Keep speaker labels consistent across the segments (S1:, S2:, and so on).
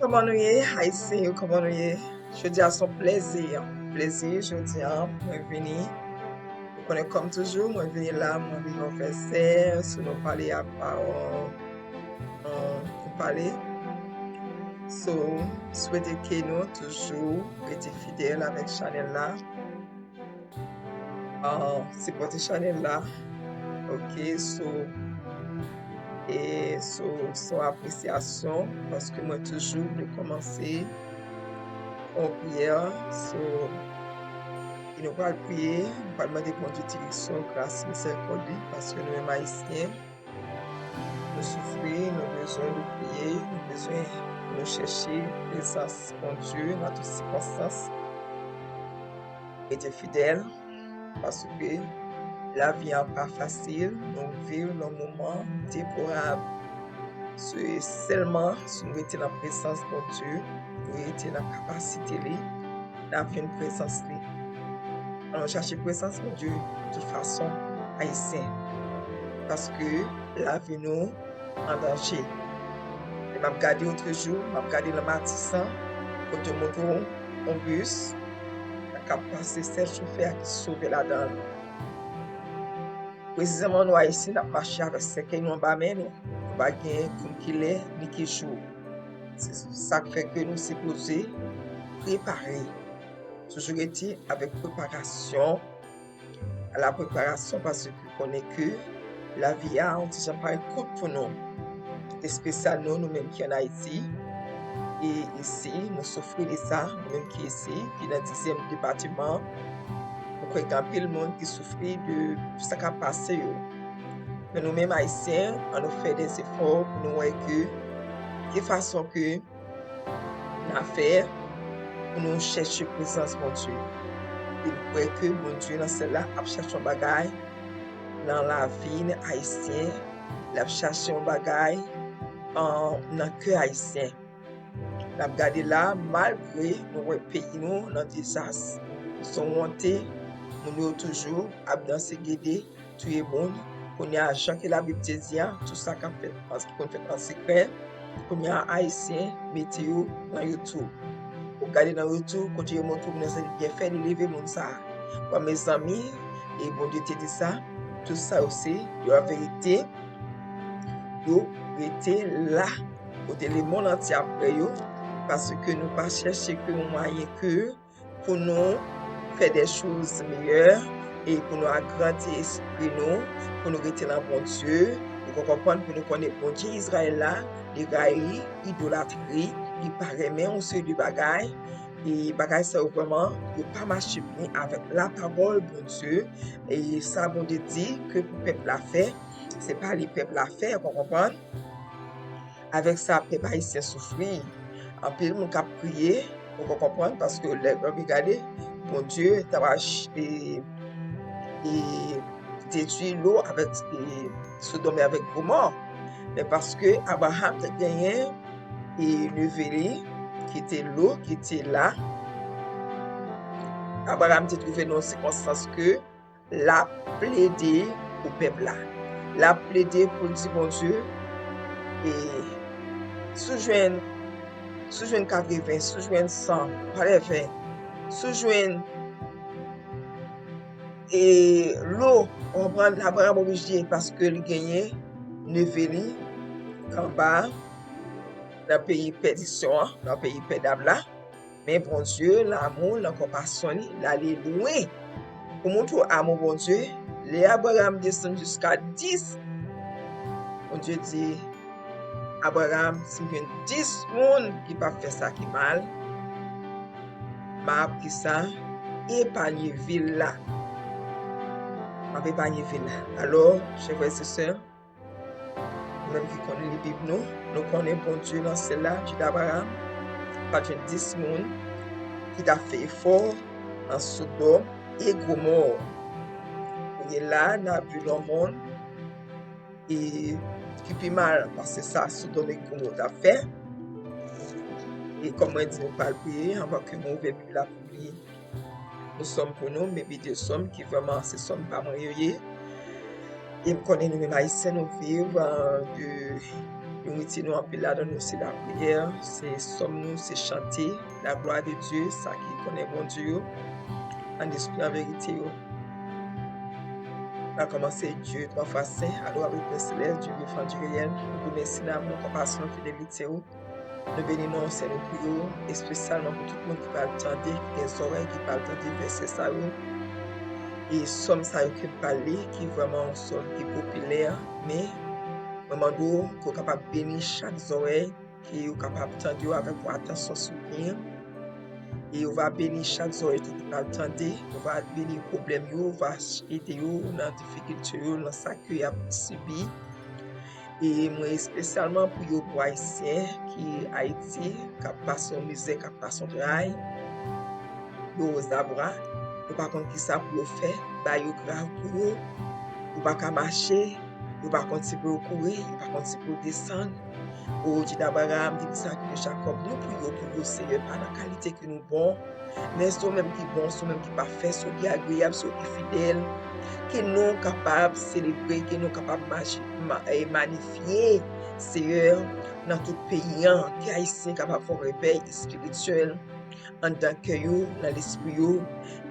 S1: Comment nous y est, Haïtien, comment nous y est? Je dis à son plaisir. Plaisir, je dis, moi venir. Vous connaissez comme toujours, moi venir là, moi venir faire serre, si nous parler à parole, nous parler. So, souhaiter que nous toujours rester fidèles avec Chanel là. Supporter Chanel là. Ok, et son appréciation, parce que moi toujours de commencer en prière. Et nous allons prier, nous allons demander pour Dieu direction, grâce, miséricorde, parce que nous, Haïtiens, nous souffrons, nous avons besoin de prier, nous avons besoin de nous chercher présence en Dieu dans toutes circonstances. Et Dieu fidèle, parce que la vie n'est pas facile, nous vivons dans un moment déplorable. C'est seulement si nous étions dans la présence de Dieu, nous étions dans la capacité d'avoir une présence. On cherche présence de Dieu de toute façon haïtienne. Parce que la vie nous en danger. Je m'ai regardé l'autre jour, je m'ai regardé le Matissan, quand je monte en bus, je suis passé 7 chauffeurs qui sauvent là-dedans. Précisément, nous haïtiens, nous avons marché avec ce qui nous en bas, nous n'avons pas gagné comme qu'il est, ni qu'il joue. C'est ça qui fait que nous sommes supposés préparer. Toujours été avec préparation. À la préparation parce que connaît que la vie a on déjà pas compte pour nous. Et spécialement nous-mêmes qui en Haïti. Et ici, nous souffrons de ça, nous-mêmes qui ici, qui dans le 10e département. Nous croyons qu'il y a peu de monde qui souffre de tout ça qui a passé. Mais nous-mêmes Haïtiens, on nous fait des efforts pour nous voir que de façon que nous avons fait pour nous chercher présence de Dieu. Et nous croyons que mon Dieu dans celle-là a cherché un bagage dans la vie haïtienne, la cherché un bagage dans le cœur haïtien. La regardé là, malgré nos pays nous dans désastre, ils sont montés, nous toujours à danser guider tout le monde. Qu'on y a Jean que la Bible dit, tout ça qu'on fait en secret, qu'on y a haïtien, météo dans YouTube. Regardez dans YouTube, quand tu montres tout bien fait, de lever mon ça. Pour mes amis, et bon Dieu te dit ça, tout ça aussi, la vérité, vous étiez là, pour le monde entier après vous, parce que nous ne pas chercher que un moyen que pour nous faire des choses meilleures et pour nous agrandir l'esprit nous, pour nous rester dans bon Dieu, pour comprendre, pour nous connaître bon Dieu Israël là, les gaïs, idolâtrie, il paraît même on se du bagaille. Et bagay ça vraiment ne pas marcher bien avec la parole bon Dieu et ça bon Dieu dit que le peuple l'a fait, c'est pas le peuple l'a fait, vous comprenez? Avec ça peuple haïtien souffrir. En plus mon cap prier, vous comprenez parce que les regardez bon Dieu t'ava et détruit l'eau avec Sodome avec Gomorrhe. Mais parce que Abraham a gagné et levé qui était l'eau qui était là. Abraham s'est trouvé dans une circonstance que l'a plaidé au peuple là. L'a plaidé pour dire bon Dieu et sous-joindre 80, sous-joindre 100, whatever, sous-joindre et l'eau, on prend Abraham obligé parce que il gagnait Neveli, en bas, dans le pays perdition, dans le pays perdable là. Mais bon Dieu, l'amour, la compassion, il allait loin. Pour montrer amour, bon Dieu, les Abraham descendent jusqu'à 10. Bon Dieu dit, Abraham, si il y a 10 personnes qui ne peuvent pas faire ça qui mal, m'a appris ça, épargner ville là. M'a épargner ville là. Alors, chers frères et sœurs, même qui connaissent les Bibles, nous connaissons bon Dieu dans celle-là, Dieu d'Abraham, pas de 10 personnes qui a fait effort en Sodome et Gomorrhe. Et là, on a vu le monde et qui fait mal parce que ça, Sodome et Gomorrhe a fait. Et comme on dit, nous ne pouvons pas prier avant que nous ouvrions la prière. Nous sommes pour nous, mais des sommes qui vraiment, ce ne sont pas moyens. Et nous connaissons nous-mêmes haïtiens, nous vivons Nous retenons en là dans nous, c'est la prière, c'est sommes-nous, c'est chanter la gloire de Dieu, ça qui connaît bon Dieu, en esprit, en vérité. On va commencer Dieu, trois fois saint, alors avec le céleste, Dieu vivant du réel, nous remercions l'amour, compassion, fidélité. Nous bénissons, c'est nous prions, et spécialement pour tout le monde qui va attendre, qui a des oreilles, qui va attendre verset ça. Et somme ça qui parler, qui vraiment somme qui est populaire, mais moment où qu'on est capable de bénir chaque oreille, qui est capable d'entendre avec attention soutenir. Et on va bénir chaque oreille qui va attendre, on va bénir le problème, on va aider dans la difficulté, dans ce que a subi. Et moi spécialement pour les Haïtiens qui Haïti, qui passe son misère, qui passe son travail, aux abra, ou pas contre qui ça pour faire, bah yo grave pour eux, ou pas qu'à marcher, ou pas contre si pour courir, ou pas contre si pour descendre. Ou dit d'Abraham, dit ça que Jacob, nous prions pour vous, Seigneur, par la qualité que nous bon, mais ceux même qui bon, ceux même qui parfait, ceux qui agréables, ceux qui fidèles, que nous capables de célébrer, que nous capables de magnifier, Seigneur, dans tout pays, qui est ici capable de faire un réveil spirituel, en tant que vous, dans l'esprit,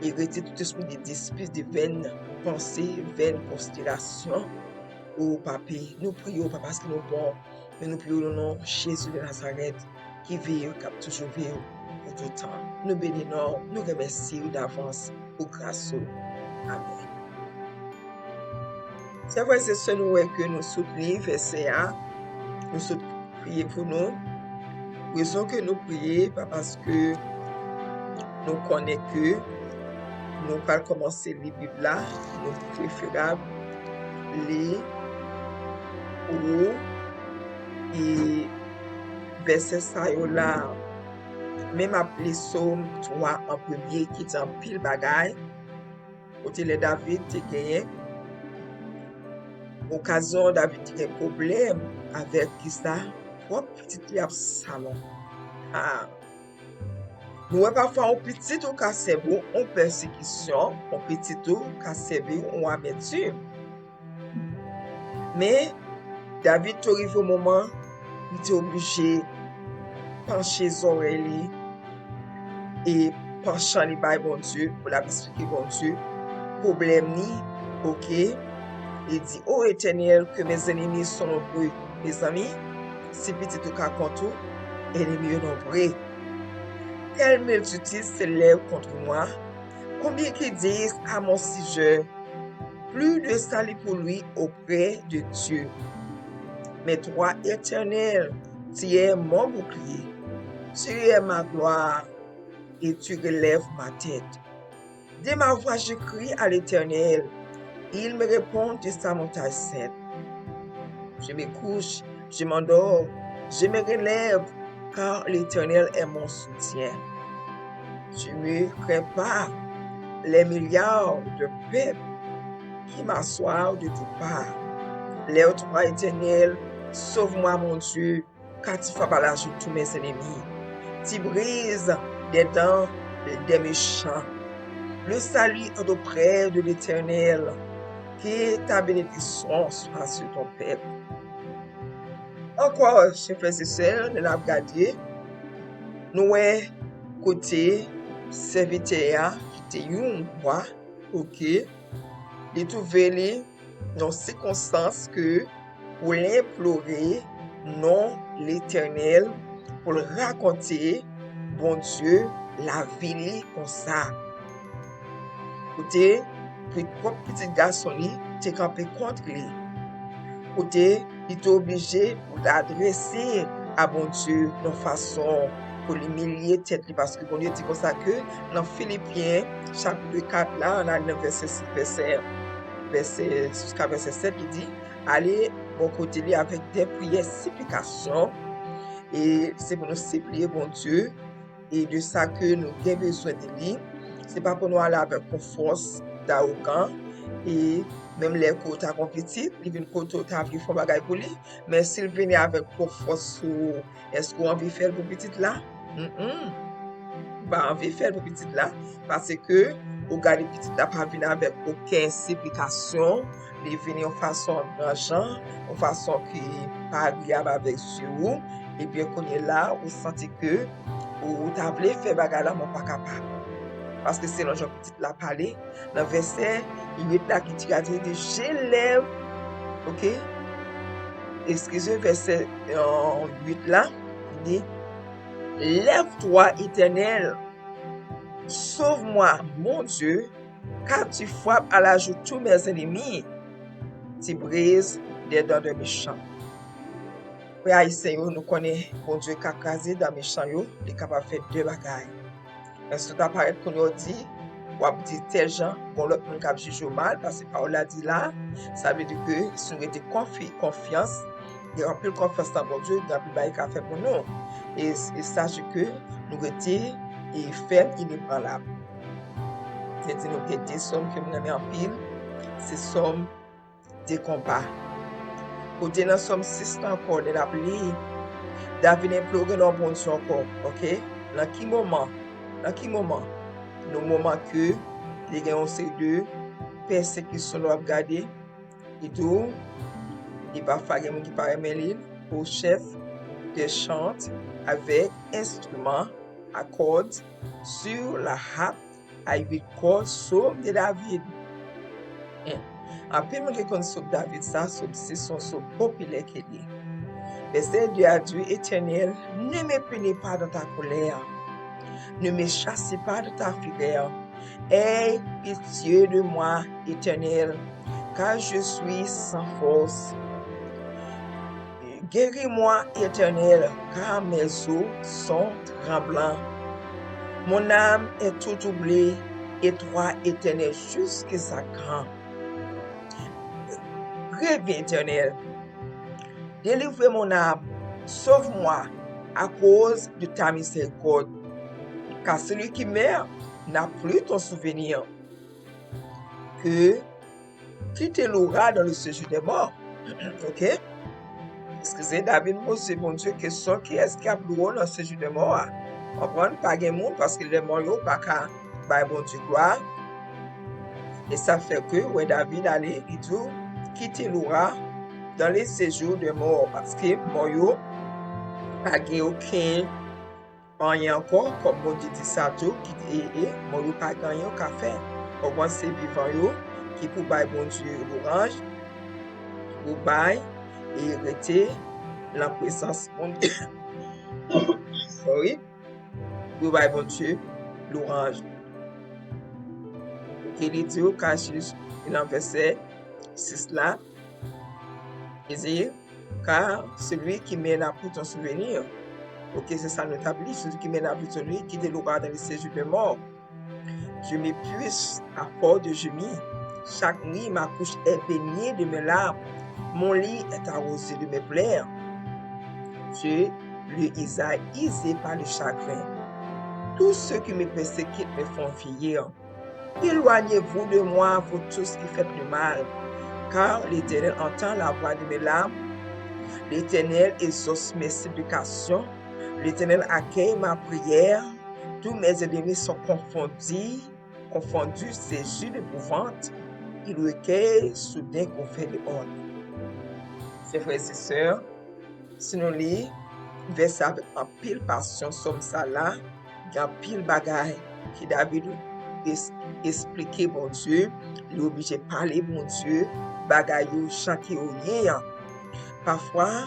S1: et retirer tout esprit de disputes, de vaines pensées, vaines considérations, au papi. Nous prions, pas parce que nous bon, mais nous prions au nom de Jésus de Nazareth, qui vit, qui a toujours vécu pour tout temps. Nous bénissons, nous remercions d'avance pour grâce. Amen. C'est vrai, c'est ce que nous soutenons, verset 1. Nous soutenons prier pour nous. Raison que nous prions, pas parce que nous connaissons que nous allons commencer les Bibles là, nous préférable les et verset ça là, même appelé Psaume 3 en premier qui dit en pile bagaille, côté les David qui gagné. Occasion David qui a un problème avec qui ça, trois petites Absalom. Ah. Nous parfois un petit ou cassé bon, en persécution, un petit ou cassé bon, amertume. Mais David arrive au moment où il était obligé de pencher les oreilles et pencher les bails bon Dieu pour l'expliquer bon Dieu. Problème ni, ok. Il dit, ô Éternel, que mes ennemis sont nombreux. Mes amis, si petit ou cas contre ennemis nombreux. Quelle multitude s'élève contre moi? Combien qui disent à mon sujet, plus de salut pour lui auprès de Dieu. Mais toi, Éternel, tu es mon bouclier, tu es ma gloire et tu relèves ma tête. Dès ma voix, je crie à l'Éternel. Il me répond de sa montagne sainte. Je me couche, je m'endors, je me relève, car l'Éternel est mon soutien. Je ne crains pas les milliards de peuples qui m'assoient de toutes parts. Les toi, Éternel, sauve-moi, mon Dieu, car tu fais balage tous mes ennemis. Tu brises des dents des méchants. Le salut est auprès de l'Éternel. Que ta bénédiction soit sur ton peuple. Encore, chers frères et sœurs, nous l'avons regardé. Nous sommes côté serviteur qui était un roi, ok. Il trouvé dans circonstances que pour l'implorer, non l'Éternel, pour le raconter, bon Dieu, la vie comme ça. Côté, pour petit garçon, il était campé contre lui. Côté, il était obligé pour l'adresser à bon Dieu de façon pour l'humilier tête parce que bon Dieu dit comme ça que dans Philippiens chapitre 4 là on a le verset jusqu'à verset 7 il dit allez bon côté lui avec des prières supplications et c'est pour nous supplier bon Dieu et de ça que nous avons besoin de lui. C'est pas pour nous aller avec force d'arrogant et même les côtés à petit, il vient côté à plus fort bagaille pour lui, mais s'il vient avec force est-ce qu'on envie faire pour petit là? Pas envie faire pour petit là parce que au garder petit là pas venir avec aucune supplication, li vini en façon d'argent, en façon qui pas agréable avec vous, et bien qu'on est là, ou senti que ou t'as voulu faire bagarre là, mais pas capable. Parce que c'est l'ange petit l'a parlé, dans le verset 8 là, qui dit, j'élève, ok? Excusez, verset 8 là, il dit, lève-toi, Éternel, sauve-moi, mon Dieu, car tu frappes à la joue tous mes ennemis, tu brises des dents de méchants. Frère haïtien, nous connaissons, bon Dieu, qui a crasé dans méchants, il est capable de faire deux bagailles. Est-ce que tu apparaît qu'on a dit, ou a dit tel gens, bon, l'autre monde qui a jugé mal, parce que par là dit là, ça veut dire que si nous avons confiance, il y a un peu de confiance dans mon Dieu, il y a un peu de bagailles qu'il a fait pour nous. Et sache que nous étions fermes, inébranlables. C'est-à-dire nous avons des sommes que nous avons en pile, c'est sommes des combats. Côté dans Somme 6 encore, de l'appeler, David implore dans bon Dieu encore, ok? Dans quel moment? Nos moments que les gens ont ces deux persécutions doivent regarder, et tout, il va faire des gens qui paraissent mêler au chef de chante avec instrument à cordes sur la harpe à 8 cordes, Somme de David. En peu de gens qui sont David, ça, c'est son somme populaire qu'il est. Verset 2 à Dieu éternel, ne me punis pas dans ta colère, ne me chassez pas de ta fureur. Aie pitié de moi, Éternel, car je suis sans force. Guéris-moi, Éternel, car mes os sont tremblants. Mon âme est tout troublée, et toi, Éternel, jusqu'à quand? Reviens, Éternel. Délivre mon âme, sauve-moi à cause de ta miséricorde, car celui qui meurt n'a plus ton souvenir, que tu te loueras dans le séjour des morts. Ok? Excusez, David, c'est mon Dieu, question qui est-ce qui a loué dans le séjour des morts? On prend pas de monde parce que les morts n'ont pas qu'à bon Dieu gloire. Et ça fait que, ouais, David allait, il dit, qui te louera dans les séjours des morts, parce que mort pas aucun rien encore, comme mon Dieu dit ça tout, qui est, mort pas gagné qu'à faire. Au moins, c'est vivant qui pour bailler bon Dieu l'orange, pour bailler et arrêter la présence mon Dieu. Sorry. Pour bailler bon Dieu l'orange. Il dit au cas juste, il en verset 6 là, il dit, car celui qui mène à pour ton souvenir, ok, c'est ça notre établit, celui qui mène à pour ton lui, qui te louera dans les séjours de mort. Je m'épuise à fort de gémir. Chaque nuit, ma couche est baignée de mes larmes. Mon lit est arrosé de mes pleurs. Je le isé par le chagrin. Tous ceux qui me persécutent me font vieillir. Éloignez-vous de moi, vous tous qui faites le mal, car l'Éternel entend la voix de mes larmes. L'Éternel exauce mes supplications. L'Éternel accueille ma prière. Tous mes ennemis sont confondus, ses yeux d'épouvante. Il recueille soudain qu'on fait de honte. Ses frères et sœurs, si nous lisons verset avec un pile passion, somme ça là, il y a un pile bagaille qui David expliquer bon Dieu, il est obligé de parler bon Dieu, bagaille chanter au rien. Parfois,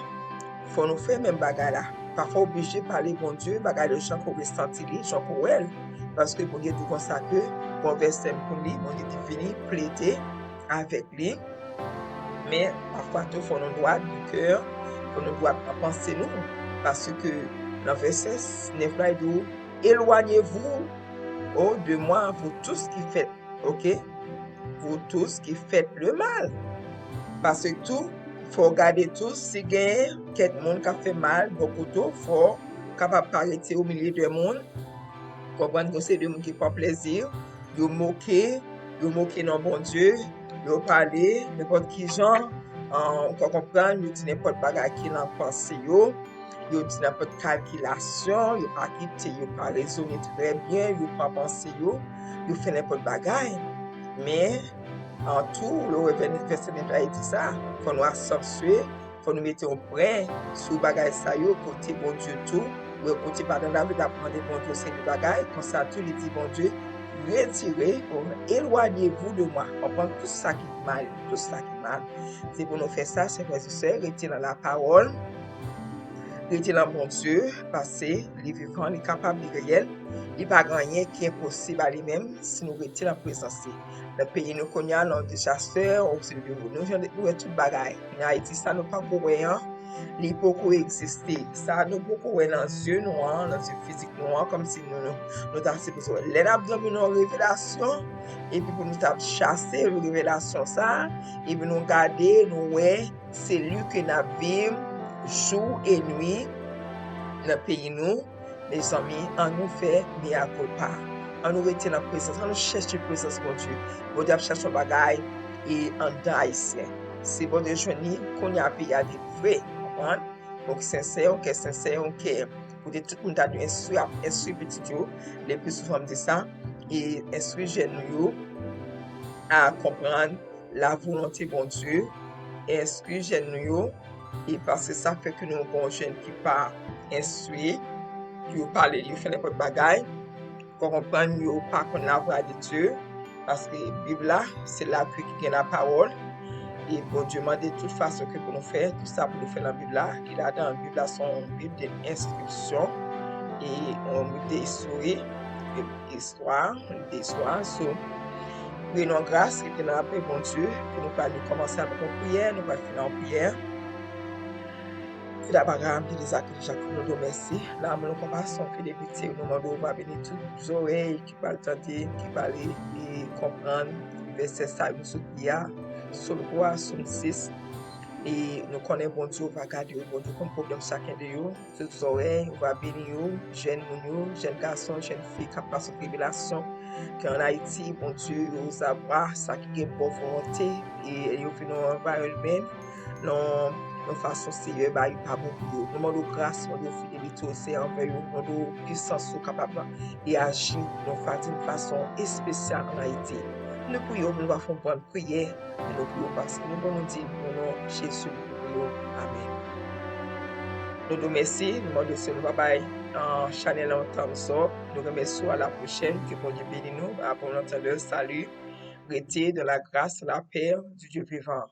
S1: il faut nous faire même bagaille là. Parfois, obligé de parler bon Dieu, bagaille de chant qu'on ressentit, chant pour elle. Parce que pour dire comme ça que, bon verset pour lui, bon Dieu est fini, plaider avec lui. Mais parfois, il faut nous droit du cœur, il faut nous droit penser nous. Parce que dans le verset 9 là, il dit, éloignez-vous de moi, vous tous qui faites, ok? Vous tous qui faites le mal. Parce que tout, il faut regarder tout, si il y a quelqu'un qui a fait mal, beaucoup de faut capable d'arrêter au milieu du monde. Comprendre que c'est des gens qui font plaisir, ils moquer non bon Dieu, ils parler, n'importe qui genre, on comprend, ils disent n'importe quoi qui l'en pense, ils disent n'importe calculation, ils pas quitter, ils pas raisonner très bien, ils pas penser, ils font n'importe bagaille. Mais En tout, le verset 23 il dit ça, faut nous accentuer, faut nous mettre au point sous bagay ça yo, côté bon Dieu tout, ou côté pardon David a demandé bon Dieu c'est du bagay, comme ça tout il dit bon Dieu, retirez, éloignez-vous de moi. On prend tout ça qui est mal, tout ça qui est mal. C'est pour nous faire ça, c'est frères et sœurs, rester dans la parole, rester dans bon Dieu, passer, les vivants, les capables, les réels. Il n'y a pas rien qui est possible à lui-même si nous restons en présence. Le pays nous connaît, nous des chasseurs, nous avons tout bagaille. En Haïti, ça nous pas rien. Il peut coexister. Ça nous beaucoup dans les yeux noirs, dans les yeux physiques noirs, comme si nous avons les abdominaux révélation, et puis pour nous chasser la révélation ça, et puis nous garder, nous c'est lui que nous vivons jour et nuit dans le pays nous. Mes amis, on nous fait mea culpa. On nous retient la présence, on nous cherche la présence de Dieu. Bon Dieu cherche un bagage et en dedans haïtien. C'est bon de journée qu'on y a payé des vrais. Donc sincère, ok, sincère, ok. Pour que tout le monde a dû instruire petit Dieu, les plus souvent de ça, et instruire jeune à comprendre la volonté de bon Dieu, et instruire jeune et parce que ça fait que nous avons jeunes qui pas instruits, qui parlent, qui font n'importe bagaille, comprendre yo pas qu'on la voix de Dieu, parce que la Bible là, c'est là qui a la parole. Et bon Dieu m'a de toute façon que pour nous faire, tout ça pour nous faire la Bible là, il a dans la Bible là son Bible d'instruction et on d'histoire, so, prenons grâce et dans la paix, bon Dieu, que nous allons commencer avec une prière, nous allons finir en prière. Et d'abord, remplir les actes de Jacques, nous nous remercions. Là, nous compassion, fidélité, nous demandons, va bénir toutes les oreilles qui parlent tenter, qui parlent et comprendre. Verset ça, nous soutenons, sur le roi, sur le 6. Et nous connaissons, bon Dieu, on va garder, bon Dieu, comme problème chacun de nous. Toutes les oreilles, on va bénir, jeunes garçons, jeunes filles, qui passent aux révélations. Qu'en Haïti, bon Dieu, nous avons ça qui est bonne volonté et nous venons envers eux-mêmes. Nos façons sérieuses, bah, il pas bon pour eux. Nous demandons grâce, nous demandons fidélité aussi envers eux, nous demandons puissance capable et agir d'une façon spéciale en Haïti. Nous prions, nous allons faire une bonne prière et nous prions parce que nous pouvons dire au nom de Jésus, nous prions. Amen. Nous nous remercions, nous demandons ce bye en Chanel en temps. Nous remercions à la prochaine, que bon Dieu bénisse nous, à bon entendeur, salut, restez de la grâce, la paix du Dieu vivant.